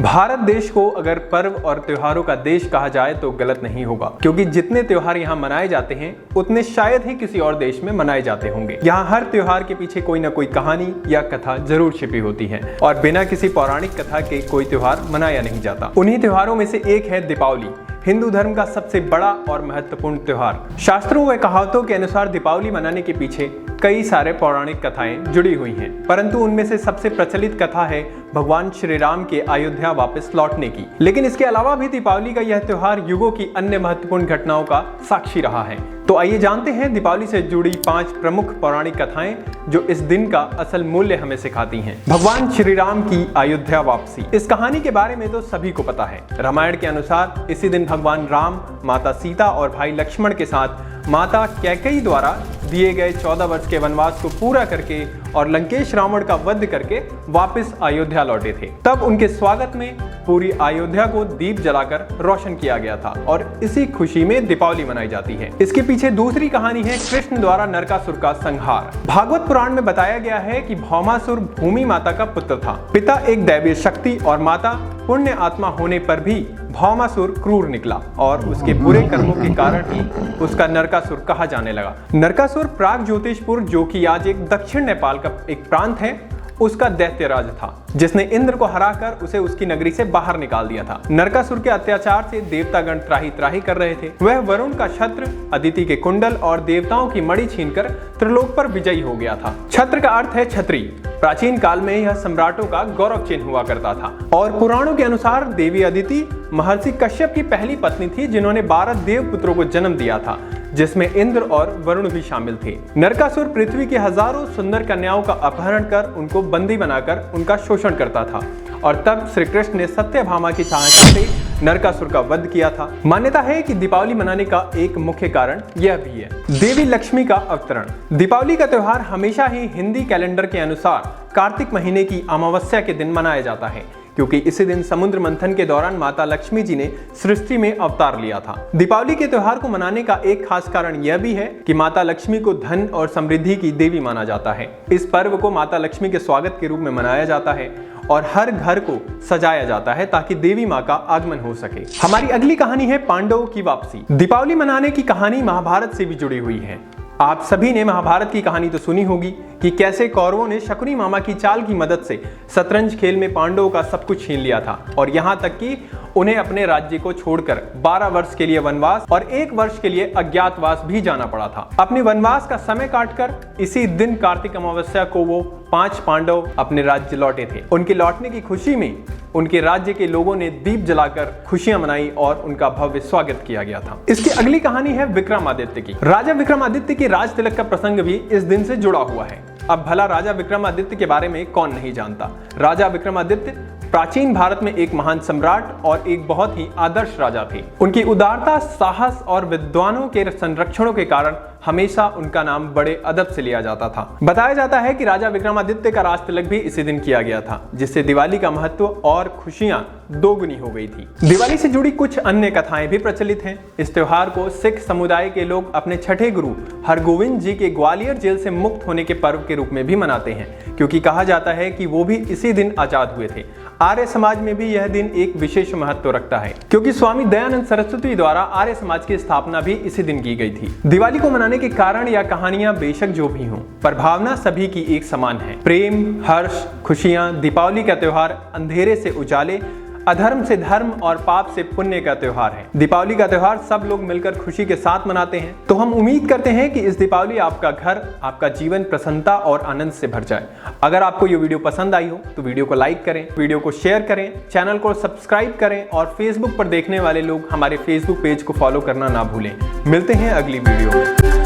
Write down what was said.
भारत देश को अगर पर्व और त्योहारों का देश कहा जाए तो गलत नहीं होगा, क्योंकि जितने त्योहार यहाँ मनाए जाते हैं उतने शायद ही किसी और देश में मनाए जाते होंगे। यहाँ हर त्योहार के पीछे कोई ना कोई कहानी या कथा जरूर छिपी होती है और बिना किसी पौराणिक कथा के कोई त्योहार मनाया नहीं जाता। उन्हीं त्योहारों में से एक है दीपावली, हिंदू धर्म का सबसे बड़ा और महत्वपूर्ण त्योहार। शास्त्रों व कहावतों के अनुसार दीपावली मनाने के पीछे कई सारे पौराणिक कथाएं जुड़ी हुई हैं, परंतु उनमें से सबसे प्रचलित कथा है भगवान श्री राम के अयोध्या वापस लौटने की। लेकिन इसके अलावा भी दीपावली का यह त्योहार युगों की अन्य महत्वपूर्ण घटनाओं का साक्षी रहा है। तो आइए जानते हैं दीपावली से जुड़ी 5 प्रमुख पौराणिक कथाएं जो इस दिन का असल मूल्य हमें सिखाती हैं। भगवान श्री राम की अयोध्या वापसी। इस कहानी के बारे में तो सभी को पता है। रामायण के अनुसार इसी दिन भगवान राम, माता सीता और भाई लक्ष्मण के साथ माता कैकेयी द्वारा दिए गए 14 वर्ष के वनवास को पूरा करके और लंकेश रावण का वध करके वापस अयोध्या लौटे थे। तब उनके स्वागत में पूरी अयोध्या को दीप जलाकर रोशन किया गया था और इसी खुशी में दीपावली मनाई जाती है। इसके पीछे दूसरी कहानी है कृष्ण द्वारा नरकासुर का संहार। भागवत पुराण में बताया गया है कि भौमासुर भूमि माता का पुत्र था। पिता एक दैवीय शक्ति और माता पुण्य आत्मा होने पर भी भौमासुर क्रूर निकला और उसके बुरे कर्मों के कारण ही उसका नरकासुर कहा जाने लगा। नरकासुर प्राग ज्योतिषपुर, जो कि आज एक दक्षिण नेपाल का एक प्रांत है, उसका दैत्यराज था जिसने इंद्र को हराकर उसे उसकी नगरी से बाहर निकाल दिया था। नरकासुर के अत्याचार से देवतागण त्राही त्राही कर रहे थे। वह वरुण का छत्र, अदिति के कुंडल और देवताओं की मणि छीनकर त्रिलोक पर विजयी हो गया था। छत्र का अर्थ है छत्री। प्राचीन काल में यह सम्राटों का गौरव चिन्ह हुआ करता था और पुराणों के अनुसार देवी अदिति महर्षि कश्यप की पहली पत्नी थी, जिन्होंने 12 देव पुत्रों को जन्म दिया था, जिसमें इंद्र और वरुण भी शामिल थे। नरकासुर पृथ्वी की हजारों सुंदर कन्याओं का अपहरण कर उनको बंदी बनाकर उनका शोषण करता था और तब श्री कृष्ण ने सत्यभामा की सहायता से नरकासुर का वध किया था। मान्यता है कि दीपावली मनाने का एक मुख्य कारण यह भी है देवी लक्ष्मी का अवतरण। दीपावली का त्योहार हमेशा ही हिंदी कैलेंडर के अनुसार कार्तिक महीने की अमावस्या के दिन मनाया जाता है, क्योंकि इसी दिन समुद्र मंथन के दौरान माता लक्ष्मी जी ने सृष्टि में अवतार लिया था। दीपावली के त्योहार को मनाने का एक खास कारण यह भी है कि माता लक्ष्मी को धन और समृद्धि की देवी माना जाता है। इस पर्व को माता लक्ष्मी के स्वागत के रूप में मनाया जाता है और हर घर को सजाया जाता है ताकि देवी माँ का आगमन हो सके। हमारी अगली कहानी है पांडवों की वापसी। दीपावली मनाने की कहानी महाभारत से भी जुड़ी हुई है। आप सभी ने महाभारत की कहानी तो सुनी होगी कि कैसे कौरवों ने शकुनी मामा की चाल की मदद से शतरंज खेल में पांडवों का सब कुछ छीन लिया था और यहाँ तक कि उन्हें अपने राज्य को छोड़कर 12 वर्ष के लिए वनवास और 1 वर्ष के लिए अज्ञातवास भी जाना पड़ा था। अपने वनवास का समय काटकर इसी दिन कार्तिक अमावस्या को वो 5 पांडव अपने राज्य लौटे थे। उनके लौटने की खुशी में उनके राज्य के लोगों ने दीप जलाकर खुशियां मनाई और उनका भव्य स्वागत किया गया था। इसकी अगली कहानी है विक्रमादित्य की। राजा विक्रमादित्य के राज तिलक का प्रसंग भी इस दिन से जुड़ा हुआ है। अब भला राजा विक्रमादित्य के बारे में कौन नहीं जानता। राजा विक्रमादित्य प्राचीन भारत में एक महान सम्राट और एक बहुत ही आदर्श राजा थे। उनकी उदारता, साहस और विद्वानों के संरक्षणों के कारण हमेशा उनका नाम बड़े अदब से लिया जाता था। बताया जाता है कि राजा विक्रमादित्य का राज तिलक भी इसी दिन किया गया था, जिससे दिवाली का महत्व और खुशियां दोगुनी हो गई थी। दिवाली से जुड़ी कुछ अन्य कथाएं भी प्रचलित हैं। इस त्योहार को सिख समुदाय के लोग अपने छठे गुरु हरगोविंद जी के ग्वालियर जेल से मुक्त होने के पर्व के रूप में भी मनाते हैं, क्योंकि कहा जाता है कि वो भी इसी दिन आजाद हुए थे। आर्य समाज में भी यह दिन एक विशेष महत्व रखता है, क्योंकि स्वामी दयानंद सरस्वती द्वारा आर्य समाज की स्थापना भी इसी दिन की गई थी। दिवाली को मनाने के कारण या कहानियां बेशक जो भी हों, पर भावना सभी की एक समान है। प्रेम, हर्ष, खुशियां। दीपावली का त्योहार अंधेरे से उजाले, अधर्म से धर्म और पाप से पुण्य का त्योहार है। दीपावली का त्योहार सब लोग मिलकर खुशी के साथ मनाते हैं। तो हम उम्मीद करते हैं कि इस दीपावली आपका घर, आपका जीवन प्रसन्नता और आनंद से भर जाए। अगर आपको ये वीडियो पसंद आई हो तो वीडियो को लाइक करें, वीडियो को शेयर करें, चैनल को सब्सक्राइब करें और फेसबुक पर देखने वाले लोग हमारे फेसबुक पेज को फॉलो करना ना भूलें। मिलते हैं अगली वीडियो में।